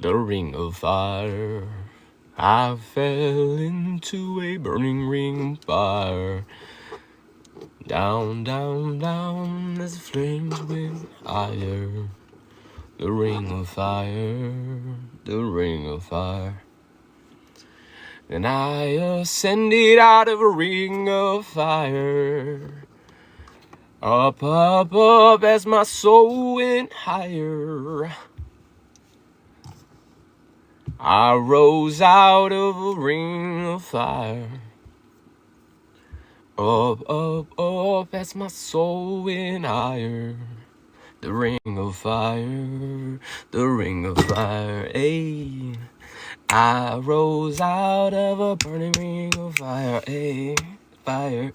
The ring of fire. I fell into a burning ring of fire. Down, down, down as the flames went higher. The ring of fire, the ring of fire. And I ascended out of a ring of fire. Up, up, up as my soul went higher. I rose out of a ring of fire. Up, up, up as my soul went higher. The ring of fire, the ring of fire, ayy. I rose out of a burning ring of fire, ayy. Fire,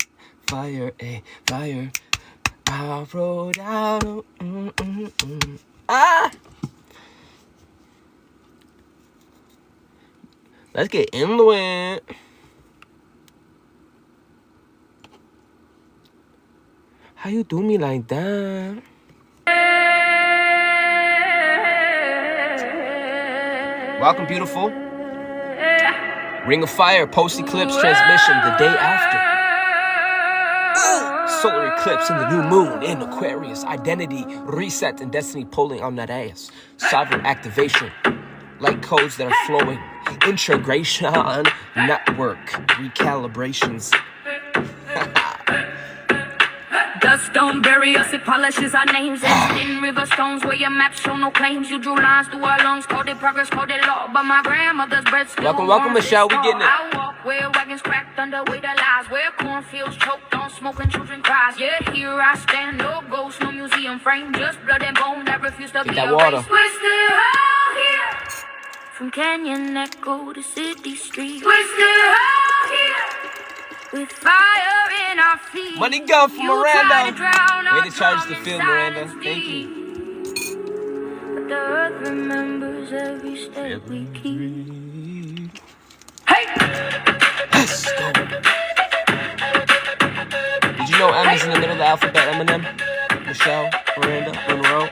fire, ayy, fire. I rode out of, Ah! Let's get into it. How you do me like that? Welcome, beautiful. Ring of Fire, Post-Eclipse transmission the day after. Solar eclipse in the new moon in Aquarius. Identity, reset, and destiny pulling on that ass. Sovereign activation. Light codes that are flowing. Integration, network, recalibrations. Dust don't bury us, it polishes our names. In river stones where your maps show no claims. You drew lines through our lungs, called it progress, called it law. But my grandmother's breath still Welcome, Michelle, we getting it. I walk where wagons cracked under weight of lies. Where cornfields choked on smoke and children cries. Yet here I stand, no ghost, no museum frame. Just blood and bone that refuse to be erased. Water. We're still out here. From canyon echo to city street. We're still out here. With fire in our feet. Money gun for Miranda. Way to charge the field, Miranda. Thank you. But the earth remembers every step we keep. Hey! Let's go. Did you know M is in the middle of the alphabet? Eminem, Michelle, Miranda, Monroe,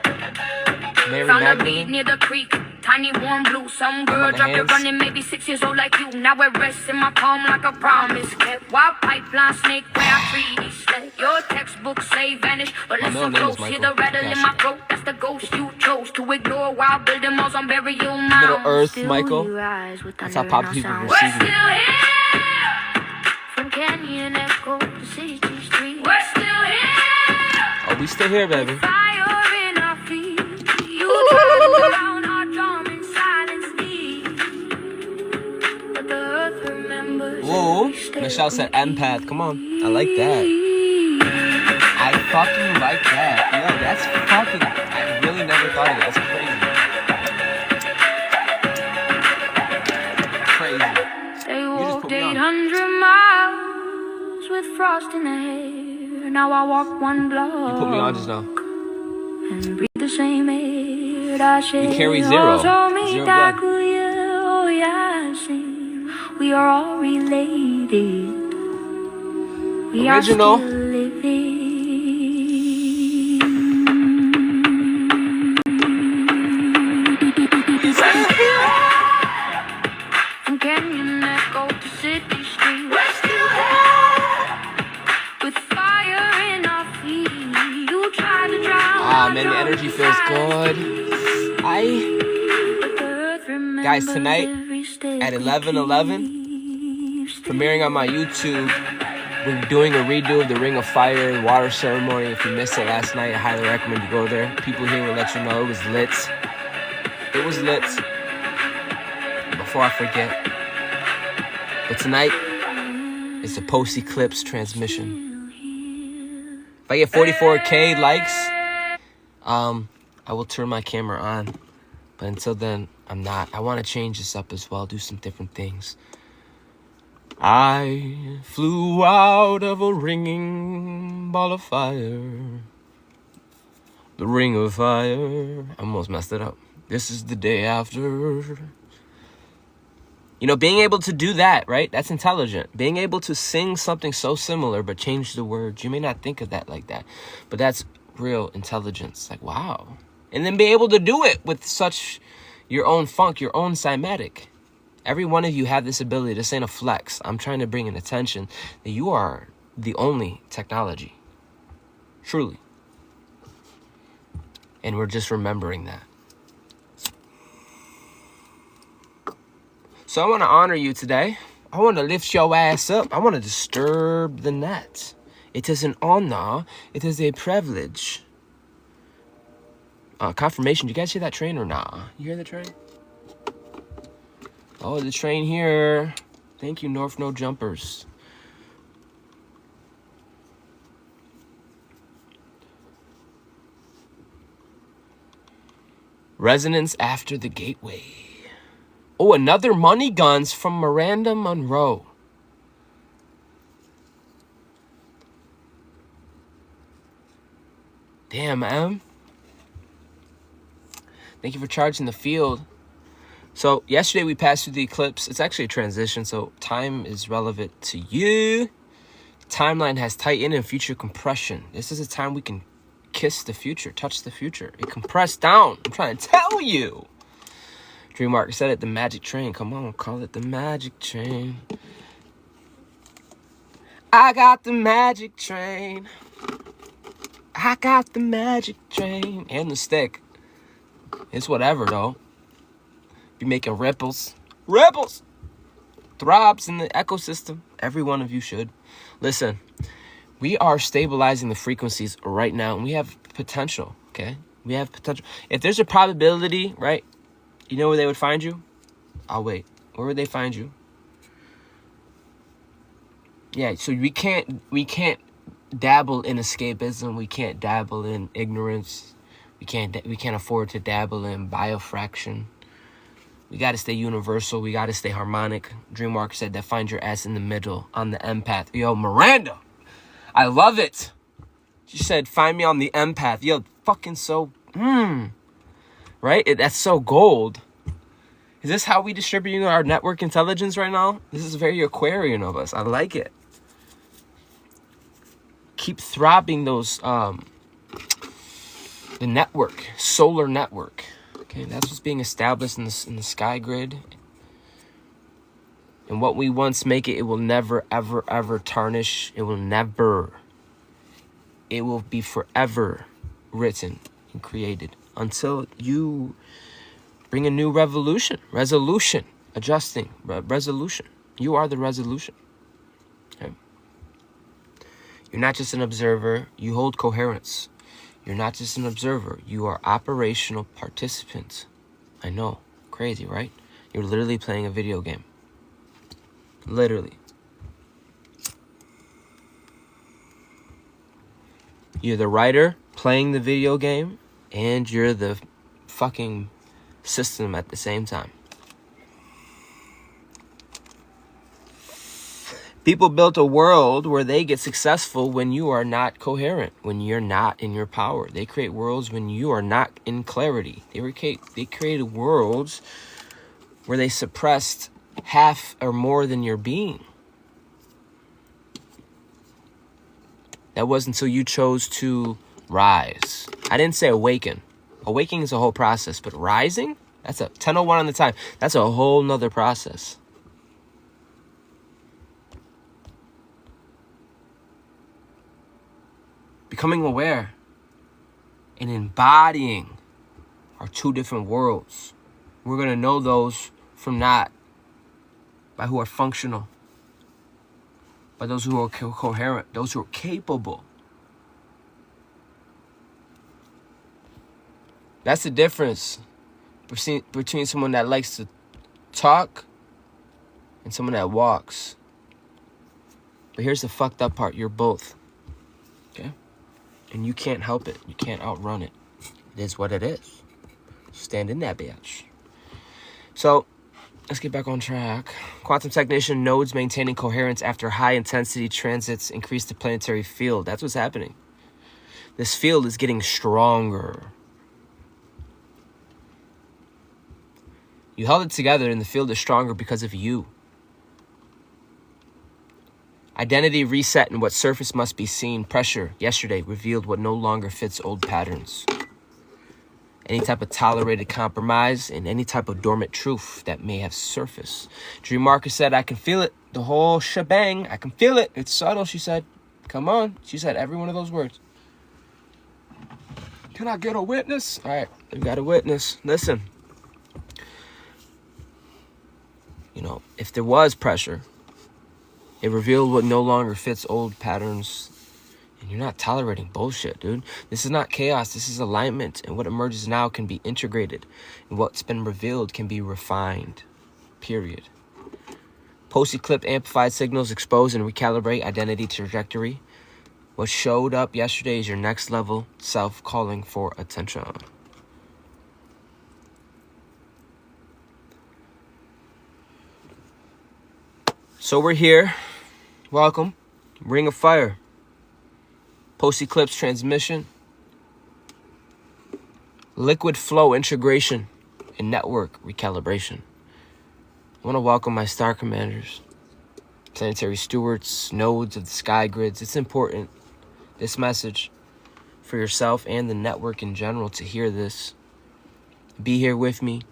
Mary Found a beat Magdalene. near the creek. Tiny warm blue, some girl dropped it running, maybe 6 years old like you. Now it rests in my palm like a promise kept. Wild pipeline snake where I treaty sled. Your textbooks say vanish, but listen close. Hear the rattle in my throat. That's the ghost you chose to ignore while building walls on burial mounds. Middle Earth, Michael. That's how pop people receive We're still here. From canyon echo to city street. We're still here. Oh, we still here, baby. Fire in our feet. You try to drown our drum in silence deep. But the earth remembers. Whoa, Michelle said empath. Come on, I like that. I fucking like that. Yo, that's fucking. I really never thought of it. That's crazy. Crazy. They walked 800 miles with frost in the hair. Now I walk one block. You put me on just now. And breathe the same air I share. You carry zero. Zero blood. Oh yeah, I sing. We are all related. We Original. are still living. From canyon echo to city street. We're still there. With fire in our feet. You try to drown. Ah, man, the energy feels good. Guys, tonight at 11:11, premiering on my YouTube, we're doing a redo of the Ring of Fire and Water ceremony. If you missed it last night, I highly recommend you go there. People here will let you know it was lit. It was lit. Before I forget. But tonight, it's a post-eclipse transmission. If I get 44K likes, I will turn my camera on. But until then, I'm not. I want to change this up as well, do some different things. I flew out of a ringing ball of fire. The ring of fire. I almost messed it up. This is the day after. You know, being able to do that, right? That's intelligent. Being able to sing something so similar but change the words. You may not think of that like that, but that's real intelligence. Like, wow. And then be able to do it with such, your own funk, your own cymatic. Every one of you have this ability. This ain't a flex. I'm trying to bring an attention that you are the only technology. Truly. And we're just remembering that. So I want to honor you today. I want to lift your ass up. I want to disturb the net. It is an honor. It is a privilege. Confirmation. You guys hear that train or nah? You hear the train? Oh, the train here. Thank you, North No Jumpers. Resonance after the gateway. Oh, another money guns from Miranda Monroe. Damn, man. Thank you for charging the field. So yesterday we passed through the eclipse. It's actually a transition, so time is relevant to you. Timeline has tightened and future compression. This is a time we can kiss the future, touch the future. It compressed down. I'm trying to tell you. Dreamark said it, the magic train. Come on, call it the magic train. I got the magic train. I got the magic train. And the stick. It's whatever, though. Be making ripples. Ripples! Throbs in the ecosystem. Every one of you should. Listen, we are stabilizing the frequencies right now, and we have potential, okay? We have potential. If there's a probability, right? You know where they would find you? I'll wait. Where would they find you? Yeah, so we can't dabble in escapism. We can't dabble in ignorance. We can't afford to dabble in biofraction. We got to stay universal. We got to stay harmonic. Dreamwalker said that find your ass in the middle on the empath. Yo, Miranda, I love it. She said find me on the empath. Yo, fucking so, right? That's so gold. Is this how we distribute our network intelligence right now? This is very Aquarian of us. I like it. Keep throbbing those, the network, solar network. Okay, that's what's being established in the sky grid. And what we once make it, it will never, ever, ever tarnish. It will never. It will be forever written and created until you bring a new resolution, adjusting, resolution. You are the resolution. Okay? You're not just an observer. You hold coherence. You're not just an observer. You are operational participants. I know. Crazy, right? You're literally playing a video game. Literally. You're the writer playing the video game, and you're the fucking system at the same time. People built a world where they get successful when you are not coherent, when you're not in your power. They create worlds when you are not in clarity. They created worlds where they suppressed half or more than your being. That wasn't until you chose to rise. I didn't say awaken. Awakening is a whole process, but rising? That's a 10:01 on the time. That's a whole nother process. Becoming aware and embodying are two different worlds. We're going to know those from not by who are functional, by those who are coherent, those who are capable. That's the difference between someone that likes to talk and someone that walks. But here's the fucked up part. You're both. Okay? And you can't help it. You can't outrun it. It is what it is. Stand in that bitch. So, let's get back on track. Quantum technician nodes maintaining coherence after high-intensity transits increase the planetary field. That's what's happening. This field is getting stronger. You held it together, and the field is stronger because of you. Identity reset and what surface must be seen. Pressure yesterday revealed what no longer fits old patterns. any type of tolerated compromise, and any type of dormant truth that may have surfaced. Dream Marker said, I can feel it. The whole shebang. I can feel it. It's subtle, she said. Come on. She said every one of those words. Can I get a witness? All right, we got a witness. Listen. You know, if there was pressure, it revealed what no longer fits old patterns. And you're not tolerating bullshit, dude. This is not chaos. This is alignment. And what emerges now can be integrated. And what's been revealed can be refined. Period. Post-Eclipse amplified signals expose and recalibrate identity trajectory. What showed up yesterday is your next level self calling for attention. So we're here. Welcome. Ring of Fire. Post-Eclipse transmission. Liquid flow integration and network recalibration. I want to welcome my star commanders, planetary stewards, nodes of the sky grids. It's important, this message, for yourself and the network in general to hear this. Be here with me.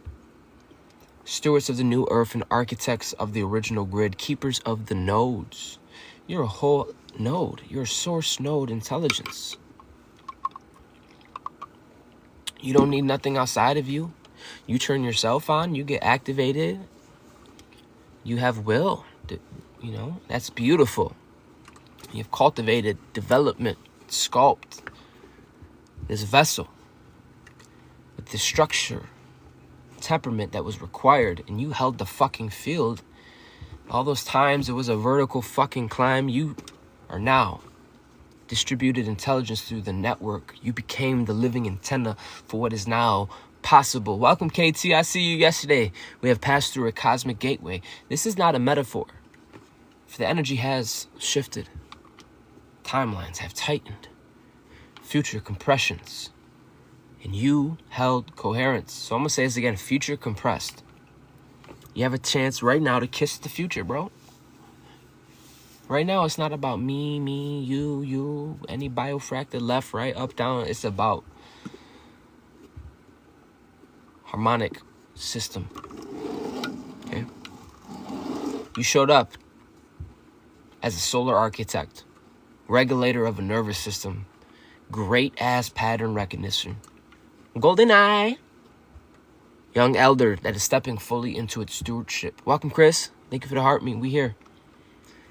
Stewards of the new earth and architects of the original grid, keepers of the nodes. You're a whole node. You're a source node intelligence. You don't need nothing outside of you. You turn yourself on, you get activated. You have will. You know, that's beautiful. You've cultivated development, sculpt this vessel with the structure, temperament that was required, and you held the fucking field. All those times it was a vertical fucking climb, you are now distributed intelligence through the network. You became the living antenna for what is now possible. Welcome, KT. I see you yesterday. We have passed through a cosmic gateway. This is not a metaphor. For the energy has shifted. Timelines have tightened. Future compressions. And you held coherence. So I'm going to say this again. Future compressed. You have a chance right now to kiss the future, bro. Right now, it's not about me, you, any biofracted left, right, up, down. It's about harmonic system. Okay? You showed up as a solar architect, regulator of a nervous system, great ass pattern recognition, golden eye, young elder that is stepping fully into its stewardship. Welcome, Chris. Thank you for the heart meet. We here.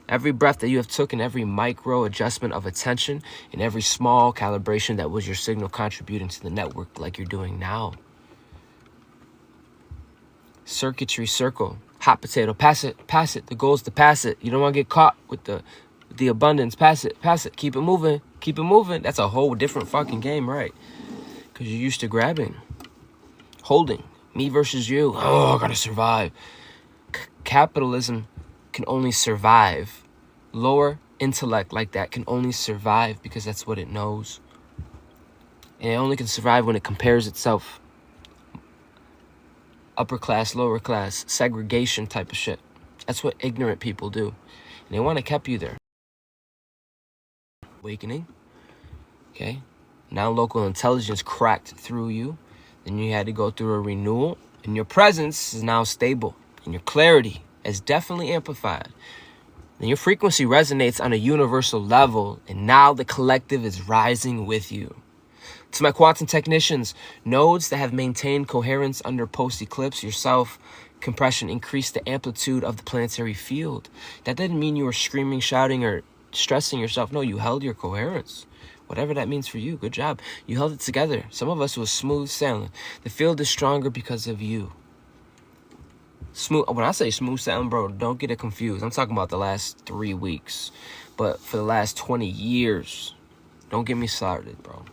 Every breath that you have took and every micro adjustment of attention and every small calibration that was your signal contributing to the network like you're doing now. Circuitry circle. Hot potato. Pass it. Pass it. The goal is to pass it. You don't want to get caught with the abundance. Pass it. Pass it. Keep it moving. Keep it moving. That's a whole different fucking game, right? Because you're used to grabbing. Holding. Me versus you. Oh, I gotta survive. Capitalism can only survive. Lower intellect like that can only survive because that's what it knows. And it only can survive when it compares itself. Upper class, lower class, segregation type of shit. That's what ignorant people do. And they want to keep you there. Awakening. Okay. Now local intelligence cracked through you. Then you had to go through a renewal. And your presence is now stable. And your clarity is definitely amplified. And your frequency resonates on a universal level. And now the collective is rising with you. To my quantum technicians, nodes that have maintained coherence under post-eclipse, yourself, compression increased the amplitude of the planetary field. That didn't mean you were screaming, shouting, or stressing yourself. No, you held your coherence. Whatever that means for you, good job. You held it together. Some of us was smooth sailing. The field is stronger because of you. Smooth. When I say smooth sailing, bro, don't get it confused. I'm talking about the last 3 weeks. But for the last 20 years, don't get me started, bro.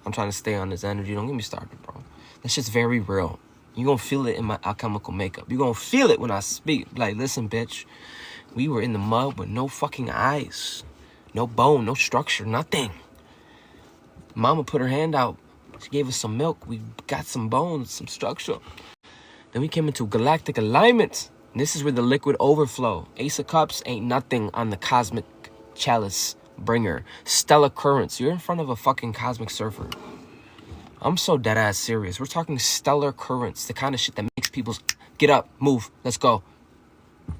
I'm trying to stay on this energy. Don't get me started, bro. That shit's very real. You're going to feel it in my alchemical makeup. You're going to feel it when I speak. Like, listen, bitch. We were in the mud with no fucking eyes. No bone, no structure, nothing. Mama put her hand out. She gave us some milk. We got some bones, some structure. Then we came into galactic alignment. And this is where the liquid overflow. Ace of Cups ain't nothing on the cosmic chalice bringer. Stellar currents. You're in front of a fucking cosmic surfer. I'm so dead ass serious. We're talking stellar currents, the kind of shit that makes people get up, move, let's go.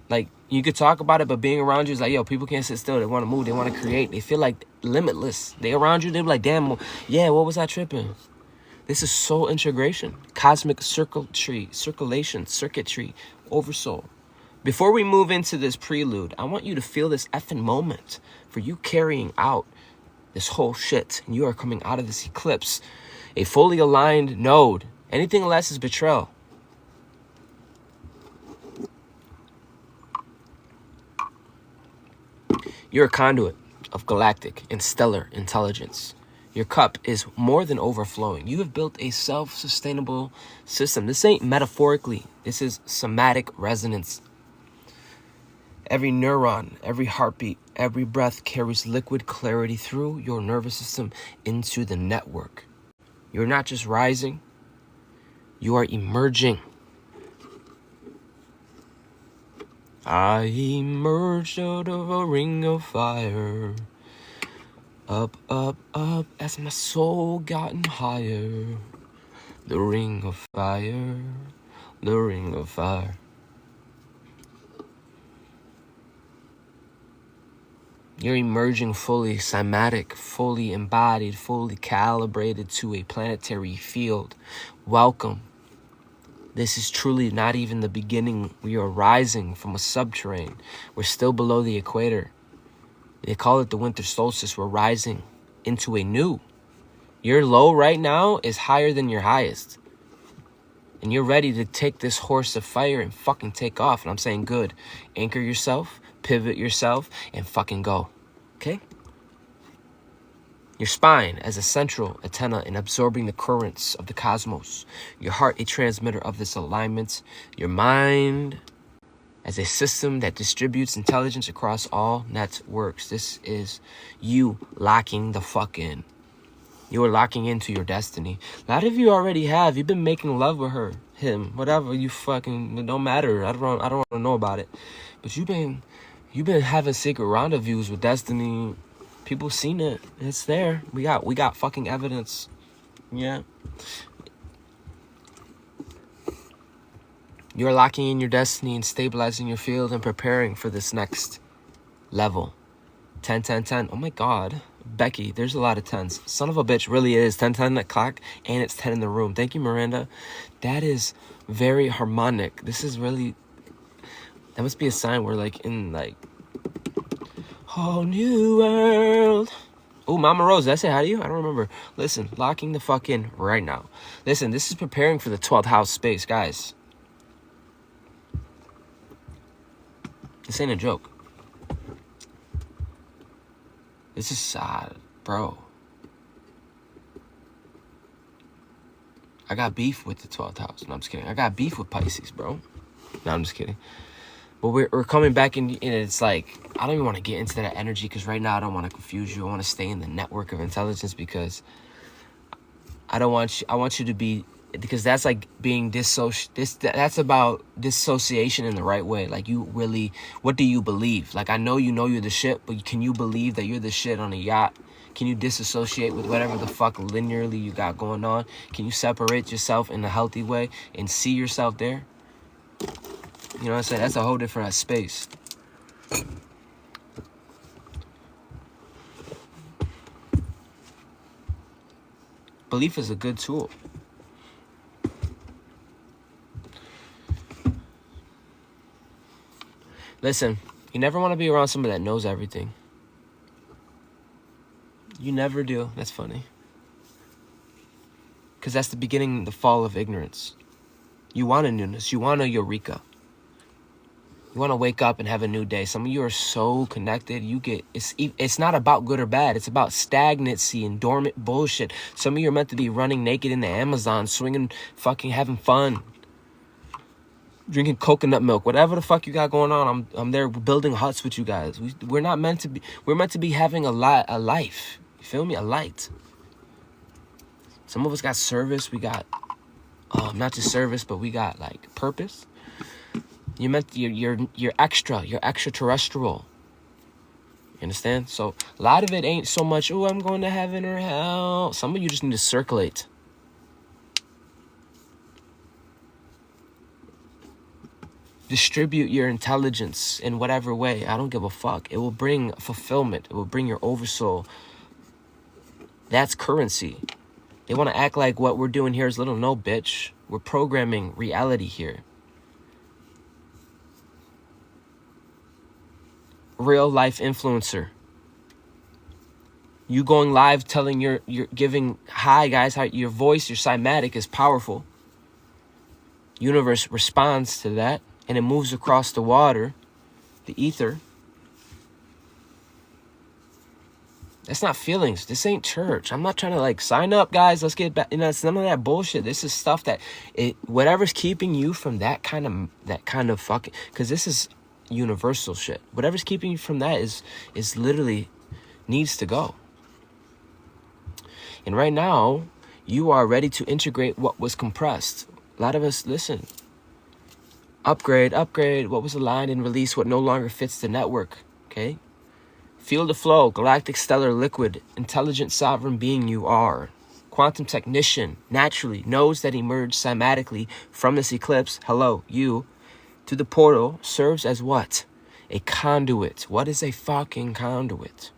Like, you could talk about it, but being around you is like, yo, people can't sit still. They want to move. They want to create. They feel like limitless. They around you, they're like, damn, yeah, what was I tripping? This is soul integration, cosmic circuitry, oversoul. Before we move into this prelude, I want you to feel this effing moment for you carrying out this whole shit. And you are coming out of this eclipse, a fully aligned node. Anything less is betrayal. You're a conduit of galactic and stellar intelligence. Your cup is more than overflowing. You have built a self-sustainable system. This ain't metaphorically. This is somatic resonance. Every neuron, every heartbeat, every breath carries liquid clarity through your nervous system into the network. You're not just rising, you are emerging. I emerged out of a ring of fire. Up, up, up, as my soul gotten higher. The ring of fire, the ring of fire. You're emerging fully cymatic, fully embodied, fully calibrated to a planetary field. Welcome. This is truly not even the beginning. We are rising from a subterrane. We're still below the equator. They call it the winter solstice. We're rising into a new. Your low right now is higher than your highest. And you're ready to take this horse of fire and fucking take off. And I'm saying good. Anchor yourself, pivot yourself, and fucking go. Okay? Your spine as a central antenna in absorbing the currents of the cosmos. Your heart a transmitter of this alignment. Your mind as a system that distributes intelligence across all networks. This is you locking the fuck in. You are locking into your destiny. A lot of you already have. You've been making love with her, him, whatever. You fucking, it don't matter. I don't want to know about it. But you've been having secret rendezvous with destiny. People seen it. It's there. We got fucking evidence. Yeah. You're locking in your destiny and stabilizing your field and preparing for this next level. 10, 10, 10. Oh my God. Becky, there's a lot of 10s. Son of a bitch, really is 10, 10 at clock, and it's 10 in the room. Thank you, Miranda. That is very harmonic. This is really, that must be a sign we're like in like whole new world. Oh, Mama Rose, did I say hi to you? I don't remember. Listen, locking the fuck in right now. Listen, this is preparing for the 12th house space, guys. This ain't a joke. This is sad, bro. I got beef with the 12th house. No, I'm just kidding. I got beef with Pisces, bro. No, I'm just kidding. But we're coming back in, and it's like, I don't even want to get into that energy because right now I don't want to confuse you. I want to stay in the network of intelligence because I want you to be, because that's like being that's about dissociation in the right way. Like, you really, what do you believe? Like, I know you're the shit, but can you believe that you're the shit on a yacht? Can you disassociate with whatever the fuck linearly you got going on? Can you separate yourself in a healthy way and see yourself there? You know what I'm saying? That's a whole different space. Belief is a good tool. Listen, you never want to be around somebody that knows everything. You never do. That's funny. Because that's the beginning, the fall of ignorance. You want a newness. You want a eureka. You want to wake up and have a new day. Some of you are so connected. It's not about good or bad. It's about stagnancy and dormant bullshit. Some of you are meant to be running naked in the Amazon, swinging, fucking having fun, drinking coconut milk, whatever the fuck you got going on. I'm there building huts with you guys. We're not meant to be. We're meant to be having a life. You feel me? A light. Some of us got service. We got not just service, but we got like purpose. You're extraterrestrial. You understand? So a lot of it ain't so much, oh, I'm going to heaven or hell. Some of you just need to circulate. Distribute your intelligence in whatever way. I don't give a fuck. It will bring fulfillment. It will bring your oversoul. That's currency. They want to act like what we're doing here is little. No, bitch. We're programming reality here. Real life influencer. You going live telling you're giving, hi guys, how your voice, your cymatic is powerful. Universe responds to that and it moves across the water, the ether. That's not feelings. This ain't church. I'm not trying to like sign up, guys. Let's get back. You know, it's none of that bullshit. This is stuff that whatever's keeping you from that kind of fucking, because this is universal shit. Whatever's keeping you from that is literally needs to go. And right now, you are ready to integrate what was compressed. A lot of us, listen. Upgrade. What was aligned and released, what no longer fits the network. Okay? Feel the flow. Galactic, stellar, liquid, intelligent, sovereign being you are. Quantum technician naturally knows that emerged cymatically from this eclipse. Hello, you. To the portal serves as what? A conduit. What is a fucking conduit?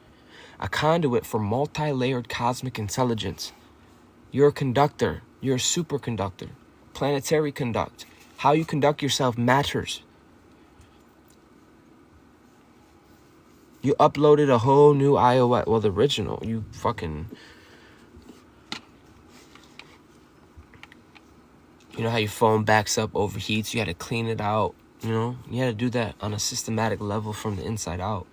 A conduit for multi-layered cosmic intelligence. You're a conductor. You're a superconductor. Planetary conduct. How you conduct yourself matters. You uploaded a whole new iOS. Well, the original. You fucking... You know how your phone backs up, overheats. You had to clean it out. You know, you had to do that on a systematic level from the inside out.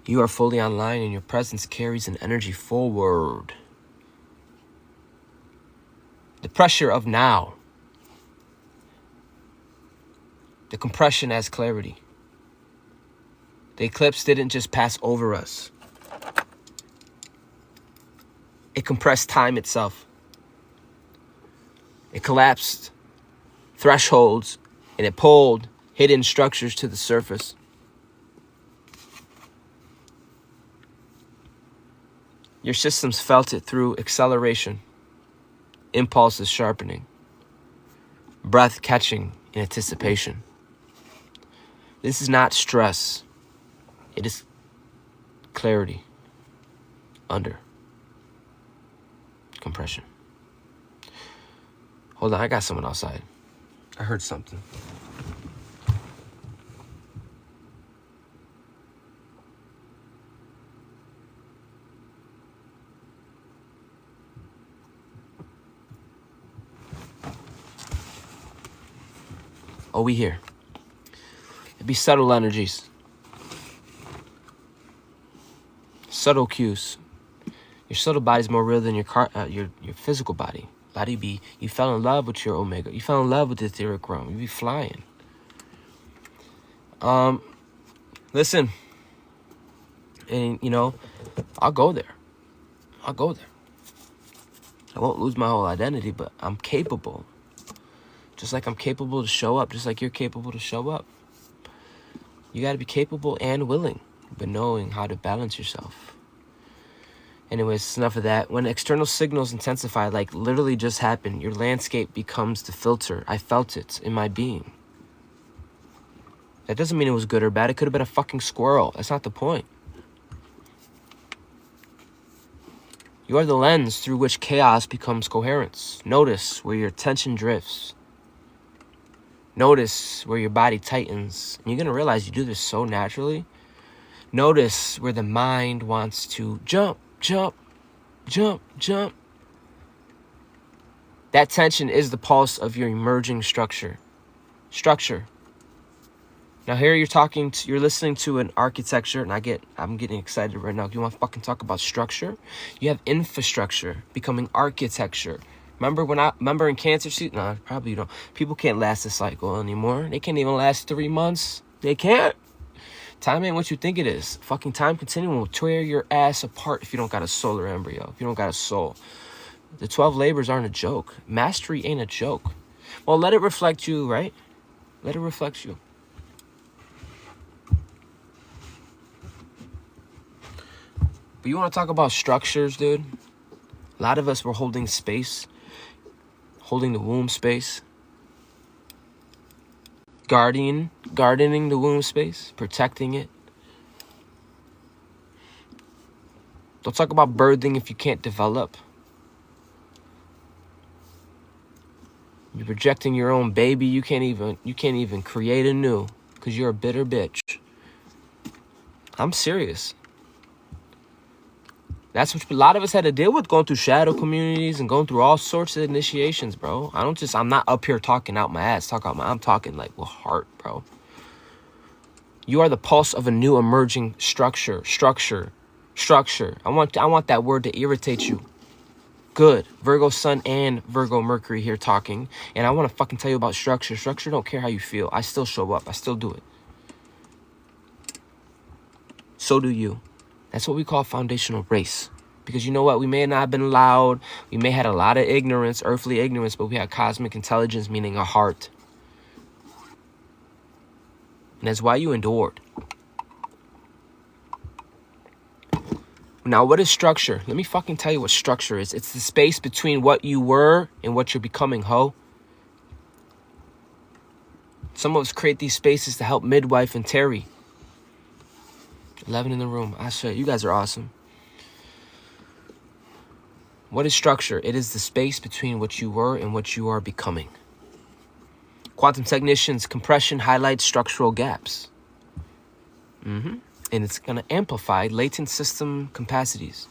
You are fully online and your presence carries an energy forward. The pressure of now. The compression as clarity. The eclipse didn't just pass over us. It compressed time itself. It collapsed thresholds and it pulled hidden structures to the surface. Your systems felt it through acceleration, impulses sharpening, breath catching in anticipation. This is not stress. It is clarity under compression. Hold on, I got someone outside. I heard something. Oh, we here. It'd be subtle energies. Subtle cues. Your subtle body's more real than your physical body. You fell in love with your omega. You fell in love with the etheric realm. You be flying. Listen. And you know, I'll go there. I won't lose my whole identity, but I'm capable. Just like I'm capable to show up, just like you're capable to show up. You got to be capable and willing, but knowing how to balance yourself. Anyways, enough of that. When external signals intensify, like literally just happened, your landscape becomes the filter. I felt it in my being. That doesn't mean it was good or bad. It could have been a fucking squirrel. That's not the point. You are the lens through which chaos becomes coherence. Notice where your attention drifts. Notice where your body tightens. And you're going to realize you do this so naturally. Notice where the mind wants to jump. That tension is the pulse of your emerging structure. Now here you're listening to an architecture, and I'm getting excited right now. You want to fucking talk about structure? You have infrastructure becoming architecture. Remember in Cancer season? No, probably you don't. People can't last a cycle anymore. They can't even last 3 months. They can't. Time ain't what you think it is. Fucking time continuum will tear your ass apart if you don't got a solar embryo. If you don't got a soul. The 12 labors aren't a joke. Mastery ain't a joke. Well, let it reflect you, right? Let it reflect you. But you want to talk about structures, dude? A lot of us were holding space. Holding the womb space. gardening the womb space, protecting it. Don't talk about birthing if you can't develop. You're rejecting your own baby. You can't even create a new because you're a bitter bitch. I'm serious. That's what a lot of us had to deal with, going through shadow communities and going through all sorts of initiations, bro. I'm not up here talking out my ass. I'm talking like with heart, bro. You are the pulse of a new emerging structure. I want that word to irritate you. Good. Virgo Sun and Virgo Mercury here talking. And I want to fucking tell you about structure. Structure don't care how you feel. I still show up. I still do it. So do you. That's what we call foundational race. Because you know what? We may not have been loud. We may have had a lot of ignorance, earthly ignorance, but we had cosmic intelligence, meaning a heart. And that's why you endured. Now, what is structure? Let me fucking tell you what structure is. It's the space between what you were and what you're becoming, ho. Some of us create these spaces to help midwife and Terry. 11 in the room. I swear, you guys are awesome. What is structure? It is the space between what you were and what you are becoming. Quantum technicians, compression highlights structural gaps. And it's going to amplify latent system capacities.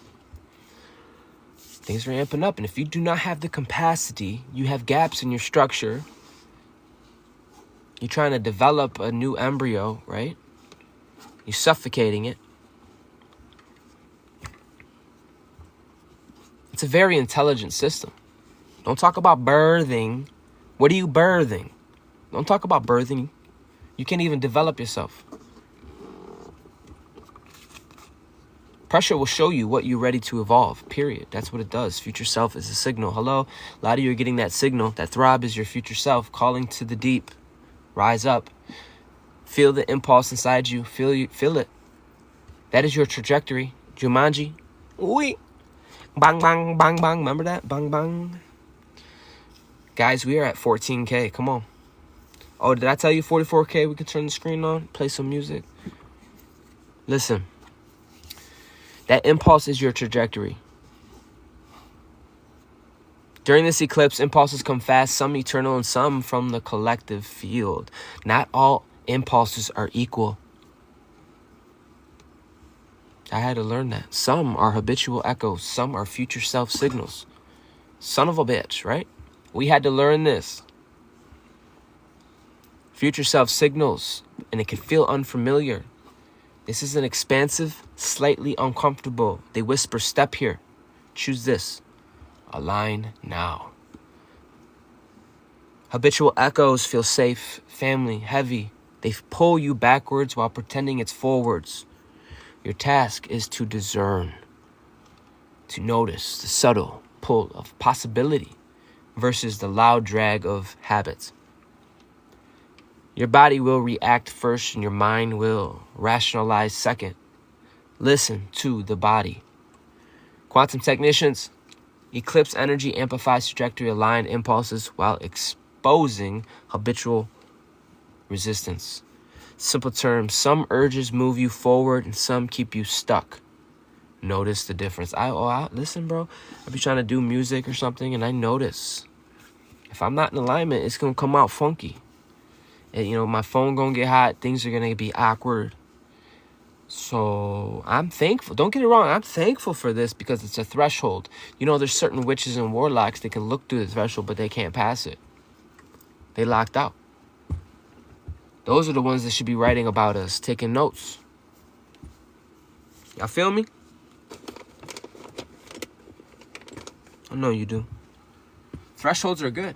Things are amping up. And if you do not have the capacity, you have gaps in your structure. You're trying to develop a new embryo, right? You're suffocating it. It's a very intelligent system. Don't talk about birthing. What are you birthing? Don't talk about birthing. You can't even develop yourself. Pressure will show you what you're ready to evolve, period. That's what it does. Future self is a signal. Hello? A lot of you are getting that signal. That throb is your future self calling to the deep. Rise up. Feel the impulse inside you. Feel it. That is your trajectory. Jumanji. Oi. Bang, bang, bang, bang. Remember that? Bang, bang. Guys, we are at 14K. Come on. Oh, did I tell you 44K? We could turn the screen on. Play some music. Listen. That impulse is your trajectory. During this eclipse, impulses come fast, some eternal and some from the collective field. Not all impulses are equal. I had to learn that. Some are habitual echoes. Some are future self signals. Son of a bitch, right? We had to learn this. Future self signals, and it can feel unfamiliar. This is an expansive, slightly uncomfortable. They whisper, step here. Choose this. Align now. Habitual echoes feel safe, family, heavy. They pull you backwards while pretending it's forwards. Your task is to discern, to notice the subtle pull of possibility versus the loud drag of habit. Your body will react first and your mind will rationalize second. Listen to the body. Quantum technicians, eclipse energy amplifies trajectory aligned impulses while exposing habitual resistance. Simple terms, some urges move you forward and some keep you stuck. Notice the difference. Listen, bro. I be trying to do music or something and I notice. If I'm not in alignment, it's going to come out funky. And, my phone going to get hot. Things are going to be awkward. So I'm thankful. Don't get it wrong. I'm thankful for this because it's a threshold. There's certain witches and warlocks that can look through the threshold, but they can't pass it. They locked out. Those are the ones that should be writing about us, taking notes. Y'all feel me? I know you do. Thresholds are good.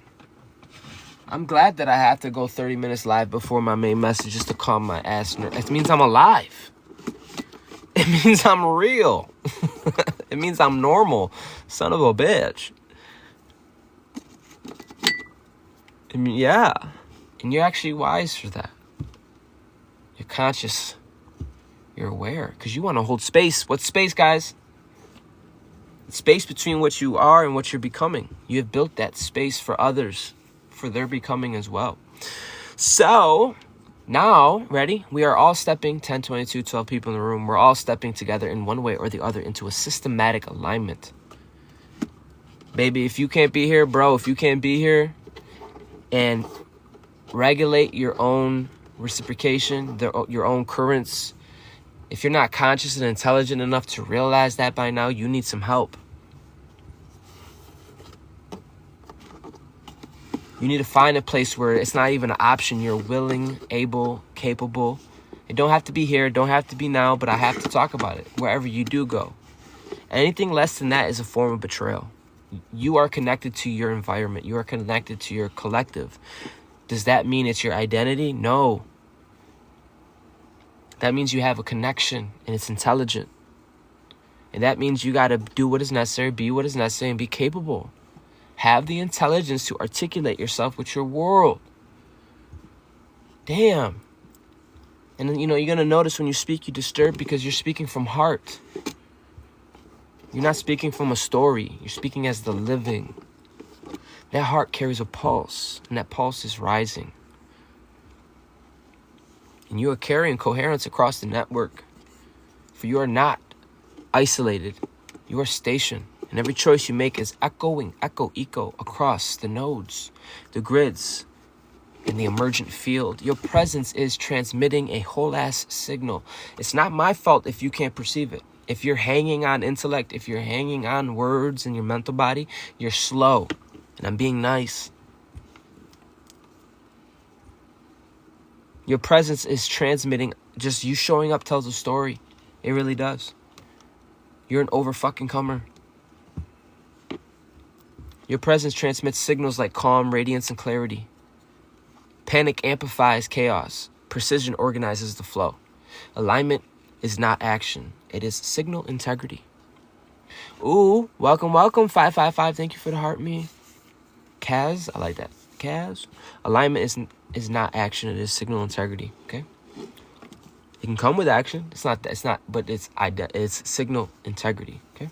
I'm glad that I have to go 30 minutes live before my main message just to calm my ass. It means I'm alive. It means I'm real. It means I'm normal. Son of a bitch. Yeah. And you're actually wise for that. You're conscious. You're aware. Because you want to hold space. What's space, guys? It's space between what you are and what you're becoming. You have built that space for others, for their becoming as well. So now, ready? We are all stepping, 10, 22, 12 people in the room. We're all stepping together in one way or the other into a systematic alignment. Baby, if you can't be here, bro, if you can't be here and regulate your own reciprocation, your own currents, if you're not conscious and intelligent enough to realize that by now, you need some help. You need to find a place where it's not even an option. You're willing, able, capable. It don't have to be here. It don't have to be now, but I have to talk about it wherever you do go. Anything less than that is a form of betrayal. You are connected to your environment. You are connected to your collective. Does that mean it's your identity? No. That means you have a connection and it's intelligent. And that means you got to do what is necessary, be what is necessary, and be capable. Have the intelligence to articulate yourself with your world. Damn. And then, you're going to notice when you speak, you disturb because you're speaking from heart. You're not speaking from a story. You're speaking as the living. That heart carries a pulse, and that pulse is rising. And you are carrying coherence across the network. For you are not isolated. You are stationed. And every choice you make is echoing, echo across the nodes, the grids, and the emergent field. Your presence is transmitting a whole ass signal. It's not my fault if you can't perceive it. If you're hanging on intellect, if you're hanging on words in your mental body, you're slow. And I'm being nice. Your presence is transmitting. Just you showing up tells a story. It really does. You're an over-fucking-comer. Your presence transmits signals like calm, radiance, and clarity. Panic amplifies chaos. Precision organizes the flow. Alignment is not action. It is signal integrity. Ooh, welcome. 555. Thank you for the heart me. Kaz, I like that. Kaz. Alignment is not action. It is signal integrity. Okay. It can come with action. It's not, but it's signal integrity. Okay.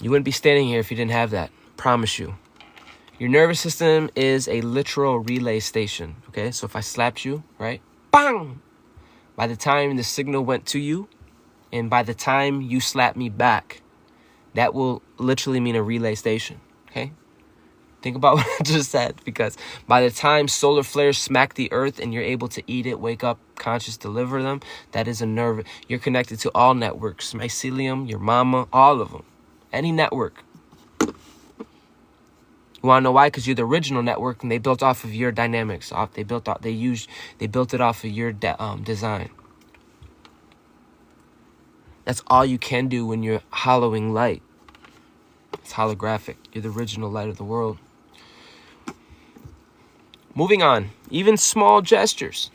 You wouldn't be standing here if you didn't have that. Promise you. Your nervous system is a literal relay station. Okay. So if I slapped you, right? Bang! By the time the signal went to you, and by the time you slap me back, that will literally mean a relay station. Okay. Think about what I just said, because by the time solar flares smack the earth and you're able to eat it, wake up, conscious, deliver them, that is a nerve. You're connected to all networks, mycelium, your mama, all of them. Any network. You want to know why? Because you're the original network, and they built off of your dynamics. They built it off of your design. That's all you can do when you're hollowing light. It's holographic. You're the original light of the world. Moving on. Even small gestures.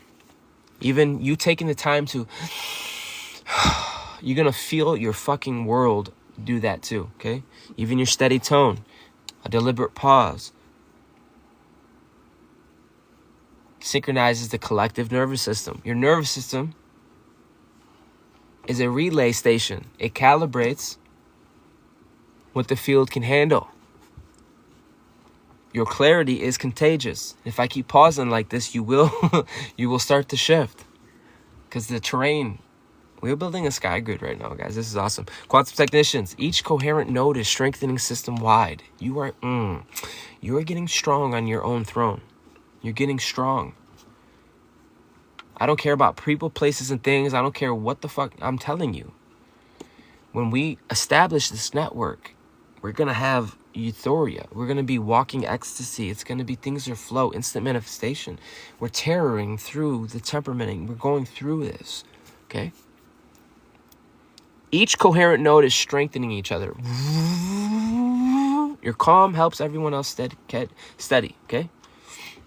Even you taking the time to... You're going to feel your fucking world do that too, okay? Even your steady tone. A deliberate pause. Synchronizes the collective nervous system. Your nervous system is a relay station. It calibrates what the field can handle. Your clarity is contagious. If I keep pausing like this, you will start to shift. Because the terrain, we're building a sky grid right now, guys. This is awesome. Quantum technicians, each coherent node is strengthening system-wide. You are getting strong on your own throne. You're getting strong. I don't care about people, places, and things. I don't care what the fuck I'm telling you. When we establish this network, we're going to have euphoria. We're going to be walking ecstasy. It's going to be things that flow, instant manifestation. We're terroring through the temperamenting. We're going through this, okay? Each coherent node is strengthening each other. Your calm helps everyone else steady, okay?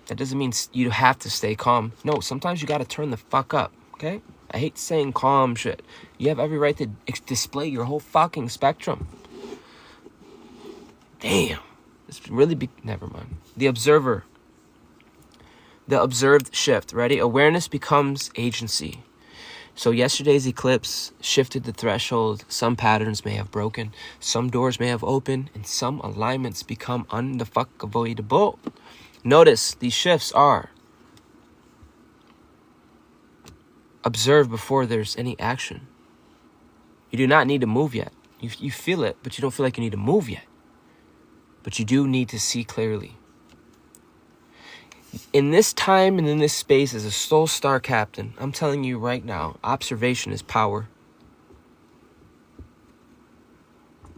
That doesn't mean you have to stay calm. No, sometimes you got to turn the fuck up, okay? I hate saying calm shit. You have every right to display your whole fucking spectrum. Damn. It's really never mind. The observer. The observed shift. Ready? Awareness becomes agency. So yesterday's eclipse shifted the threshold. Some patterns may have broken. Some doors may have opened. And some alignments become unavoidable. Notice these shifts are observed before there's any action. You do not need to move yet. You feel it, but you don't feel like you need to move yet. But you do need to see clearly. In this time and in this space, as a soul star captain, I'm telling you right now, observation is power.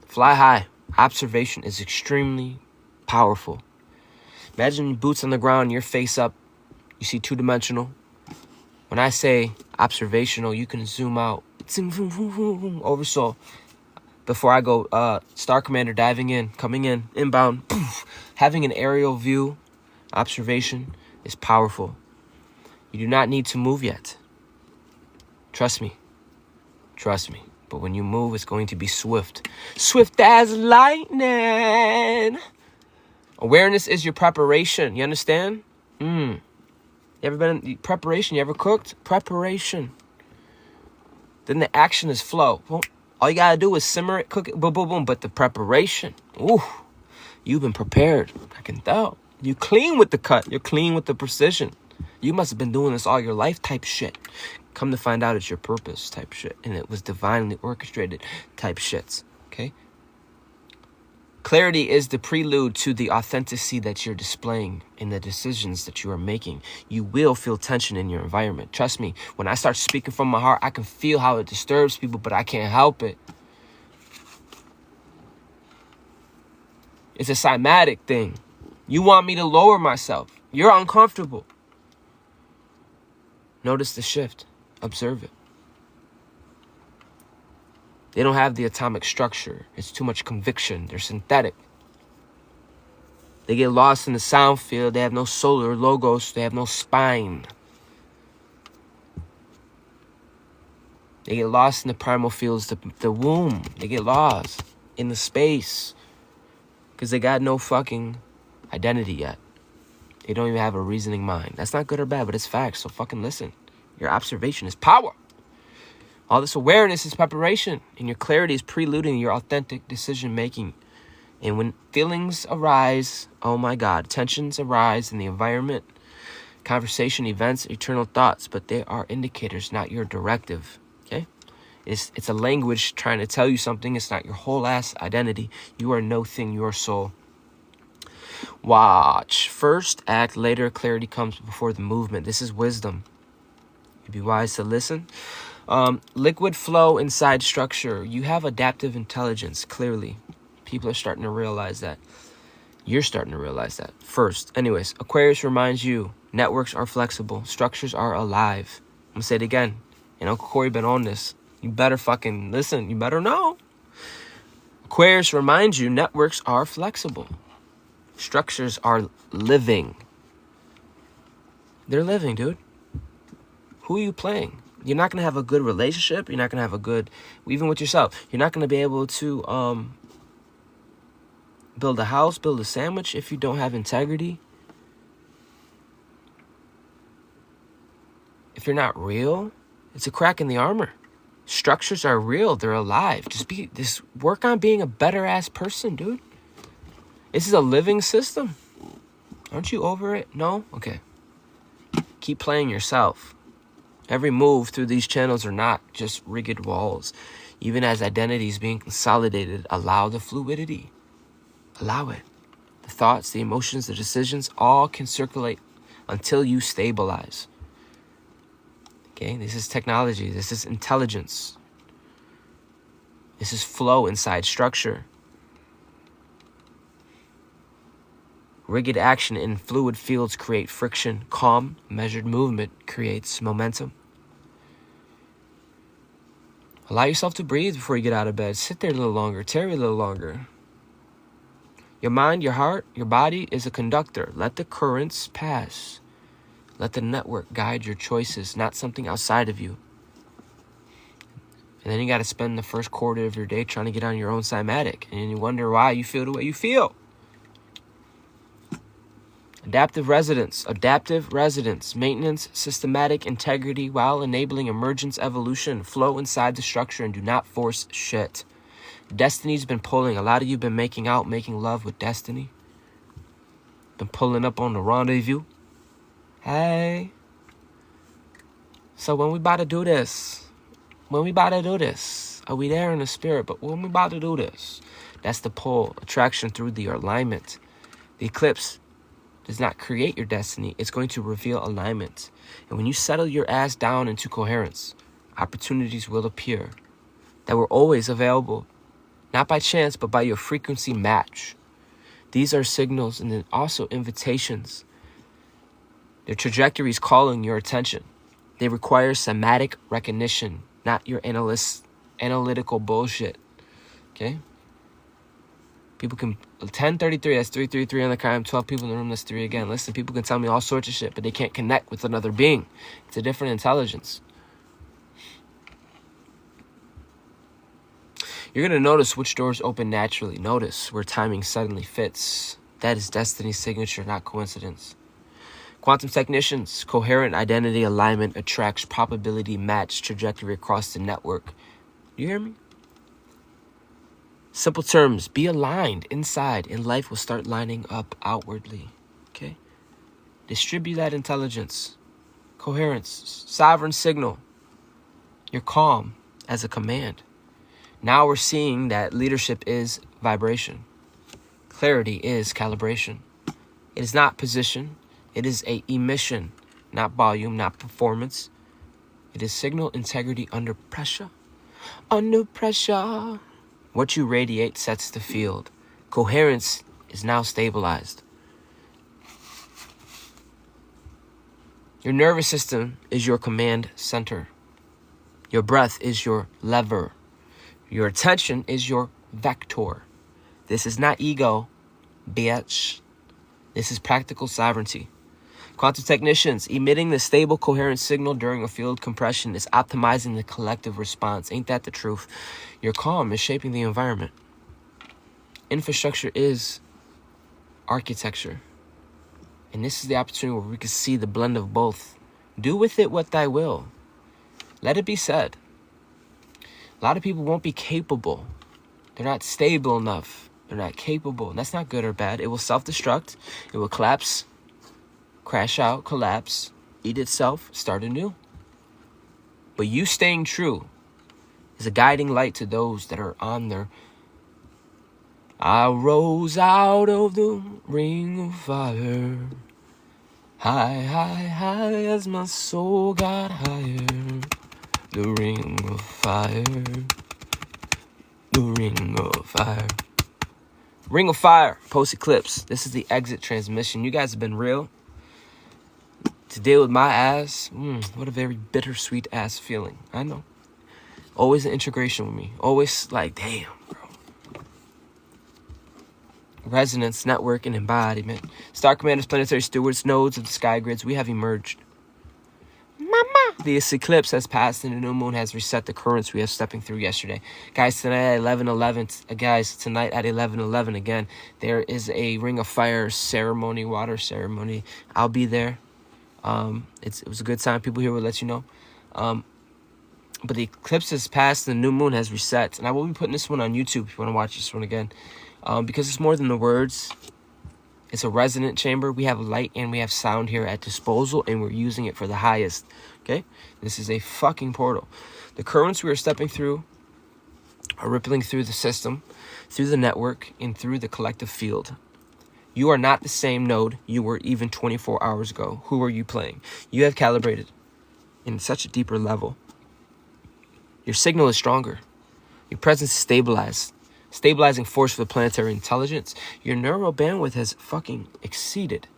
Fly high. Observation is extremely powerful. Imagine boots on the ground, your face up. You see two-dimensional. When I say observational, you can zoom out. Over soul. Before I go, Star Commander diving in, coming in, inbound. Poof, having an aerial view, observation is powerful. You do not need to move yet. Trust me. Trust me. But when you move, it's going to be swift. Swift as lightning. Awareness is your preparation. You understand? You ever been in preparation? You ever cooked? Preparation. Then the action is flow. Well, all you got to do is simmer it, cook it, boom, boom, boom. But the preparation, ooh, you've been prepared. I can tell. You clean with the cut. You're clean with the precision. You must have been doing this all your life type shit. Come to find out it's your purpose type shit. And it was divinely orchestrated type shits. Okay? Clarity is the prelude to the authenticity that you're displaying in the decisions that you are making. You will feel tension in your environment. Trust me, when I start speaking from my heart, I can feel how it disturbs people, but I can't help it. It's a cymatic thing. You want me to lower myself. You're uncomfortable. Notice the shift. Observe it. They don't have the atomic structure. It's too much conviction. They're synthetic. They get lost in the sound field. They have no solar logos. They have no spine. They get lost in the primal fields, the womb. They get lost in the space because they got no fucking identity yet. They don't even have a reasoning mind. That's not good or bad, but it's facts. So fucking listen. Your observation is power. All this awareness is preparation, and your clarity is preluding your authentic decision making. And when feelings arise, oh my God, tensions arise in the environment, conversation, events, eternal thoughts, but they are indicators, not your directive. Okay? It's a language trying to tell you something. It's not your whole ass identity. You are no thing, you are soul. Watch. First act, later clarity comes before the movement. This is wisdom. You'd be wise to listen. Liquid flow inside structure. You have adaptive intelligence, clearly. People are starting to realize that. You're starting to realize that. First. Anyways, Aquarius reminds you, networks are flexible. Structures are alive. I'm going to say it again. And Uncle Corey been on this. You better fucking listen. You better know. Aquarius reminds you, networks are flexible. Structures are living. They're living, dude. Who are you playing? You're not going to have a good relationship. You're not going to have a good, even with yourself, you're not going to be able to build a house, build a sandwich if you don't have integrity. If you're not real, it's a crack in the armor. Structures are real. They're alive. Just work on being a better ass person, dude. This is a living system. Aren't you over it? No? Okay. Keep playing yourself. Every move through these channels are not just rigged walls. Even as identities being consolidated, allow the fluidity. Allow it. The thoughts, the emotions, the decisions, all can circulate until you stabilize. Okay, this is technology. This is intelligence. This is flow inside structure. Rigged action in fluid fields create friction. Calm, measured movement creates momentum. Allow yourself to breathe before you get out of bed. Sit there a little longer. Tarry a little longer. Your mind, your heart, your body is a conductor. Let the currents pass. Let the network guide your choices, not something outside of you. And then you got to spend the first quarter of your day trying to get on your own cymatic. And you wonder why you feel the way you feel. Adaptive residence, maintenance, systematic integrity while enabling emergence, evolution, flow inside the structure and do not force shit. Destiny's been pulling. A lot of you have been making love with destiny. Been pulling up on the rendezvous. Hey. So when we about to do this? When we about to do this? Are we there in the spirit? But when we about to do this? That's the pull, attraction through the alignment. The eclipse does not create your destiny. It's going to reveal alignment. And when you settle your ass down into coherence, opportunities will appear that were always available. Not by chance, but by your frequency match. These are signals and then also invitations. Their trajectory is calling your attention. They require somatic recognition, not your analytical bullshit. Okay? People can, 1033, that's 333 on the crime, 12 people in the room, that's 3 again. Listen, people can tell me all sorts of shit, but they can't connect with another being. It's a different intelligence. You're going to notice which doors open naturally. Notice where timing suddenly fits. That is destiny's signature, not coincidence. Quantum technicians, coherent identity alignment attracts probability match trajectory across the network. You hear me? Simple terms, be aligned inside and life will start lining up outwardly. Okay? Distribute that intelligence. Coherence, sovereign signal. You're calm as a command. Now we're seeing that leadership is vibration. Clarity is calibration. It is not position. It is a emission, not volume, not performance. It is signal integrity under pressure. Under pressure. What you radiate sets the field. Coherence is now stabilized. Your nervous system is your command center. Your breath is your lever. Your attention is your vector. This is not ego, bitch. This is practical sovereignty. Quantum technicians, emitting the stable, coherent signal during a field compression is optimizing the collective response. Ain't that the truth? Your calm is shaping the environment. Infrastructure is architecture. And this is the opportunity where we can see the blend of both. Do with it what thy will. Let it be said. A lot of people won't be capable. They're not stable enough. They're not capable. And that's not good or bad. It will self-destruct. It will collapse, crash out, collapse, eat itself, start anew. But you staying true is a guiding light to those that are on their... I rose out of the ring of fire. High, high, high as my soul got higher. The ring of fire. The ring of fire. Ring of fire. Post-Eclipse. This is the exit transmission. You guys have been real. To deal with my ass. What a very bittersweet ass feeling. I know. Always an integration with me. Always like, damn, bro. Resonance, network, and embodiment. Star commanders, planetary stewards, nodes of the sky grids. We have emerged. Mama. This eclipse has passed and the new moon has reset the currents we have stepping through yesterday. Guys, tonight at 11:11, tonight at 11:11 again, there is a Ring of Fire ceremony, water ceremony. I'll be there. It was a good time. People here will let you know. But the eclipse has passed and the new moon has reset. And I will be putting this one on YouTube if you want to watch this one again. Because it's more than the words. It's a resonant chamber. We have light and we have sound here at disposal, and we're using it for the highest. Okay? This is a fucking portal. The currents we are stepping through are rippling through the system, through the network, and through the collective field. You are not the same node you were even 24 hours ago. Who are you playing? You have calibrated in such a deeper level. Your signal is stronger. Your presence is stabilized. Stabilizing force for the planetary intelligence. Your neural bandwidth has fucking exceeded.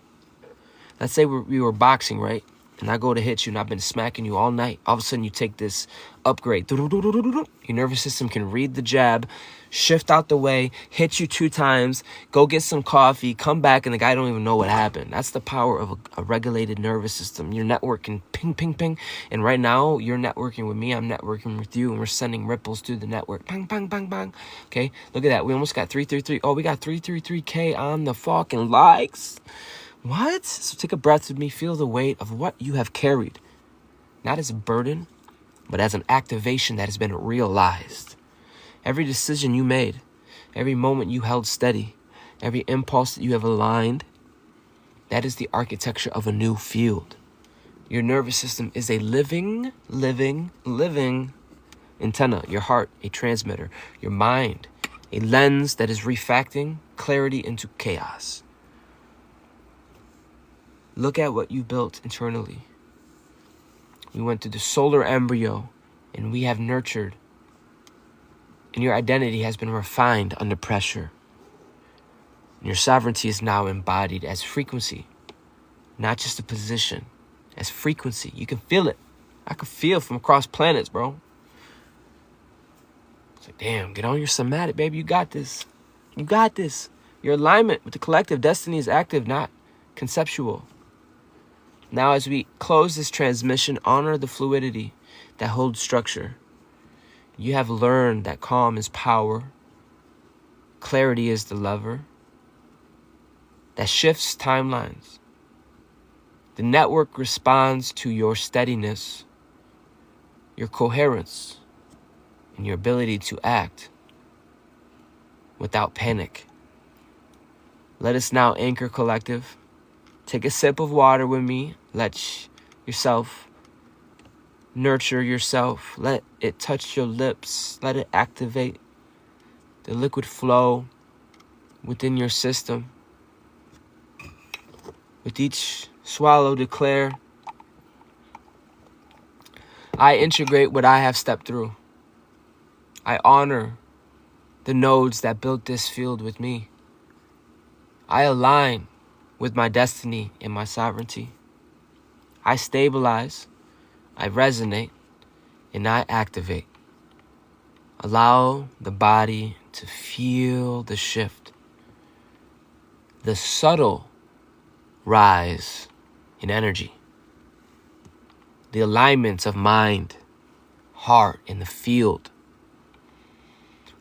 Let's say we were boxing, right? And I go to hit you and I've been smacking you all night. All of a sudden you take this upgrade. Your nervous system can read the jab, shift out the way, hit you 2 times, go get some coffee, come back, and the guy don't even know what happened. That's the power of a regulated nervous system. Your network can ping, ping, ping. And right now, you're networking with me, I'm networking with you, and we're sending ripples through the network. Bang, bang, bang, bang. Okay, look at that. We almost got 333. Oh, we got 333K on the fucking likes. What? So take a breath with me. Feel the weight of what you have carried. Not as a burden, but as an activation that has been realized. Every decision you made, every moment you held steady, every impulse that you have aligned, That is the architecture of a new field. Your nervous system is a living antenna. Your heart, a transmitter. Your mind, a lens that is refacting clarity into chaos. Look at what you built internally. We went to the solar embryo, and we have nurtured. And your identity has been refined under pressure. And your sovereignty is now embodied as frequency, not just a position, as frequency. You can feel it. I can feel from across planets, bro. It's like, damn, get on your somatic, baby. You got this. You got this. Your alignment with the collective destiny is active, not conceptual. Now, as we close this transmission, honor the fluidity that holds structure. You have learned that calm is power. Clarity is the lever that shifts timelines. The network responds to your steadiness, your coherence, and your ability to act without panic. Let us now anchor collective. Take a sip of water with me. Let yourself nurture yourself. Let it touch your lips. Let it activate the liquid flow within your system. With each swallow, declare, I integrate what I have stepped through. I honor the nodes that built this field with me. I align with my destiny and my sovereignty. I stabilize, I resonate, and I activate. Allow the body to feel the shift, the subtle rise in energy, the alignments of mind, heart, and the field.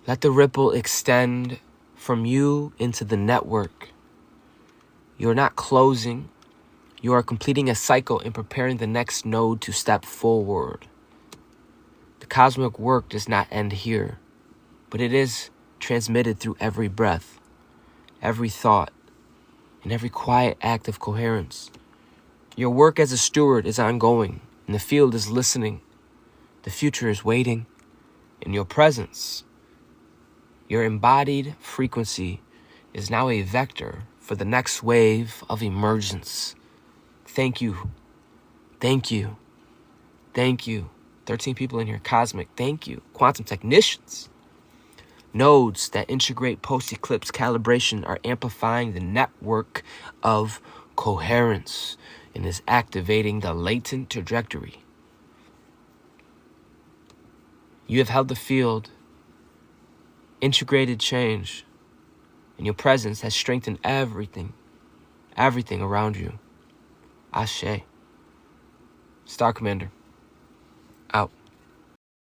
Let the ripple extend from you into the network. You're not closing. You are completing a cycle and preparing the next node to step forward. The cosmic work does not end here, but it is transmitted through every breath, every thought, and every quiet act of coherence. Your work as a steward is ongoing, and the field is listening. The future is waiting, and your presence, your embodied frequency, is now a vector for the next wave of emergence. Thank you. Thank you. Thank you. 13 people in here, cosmic. Thank you. Quantum technicians. Nodes that integrate post-eclipse calibration are amplifying the network of coherence and is activating the latent trajectory. You have held the field, integrated change, and your presence has strengthened everything around you. Ashe. Star Commander, out.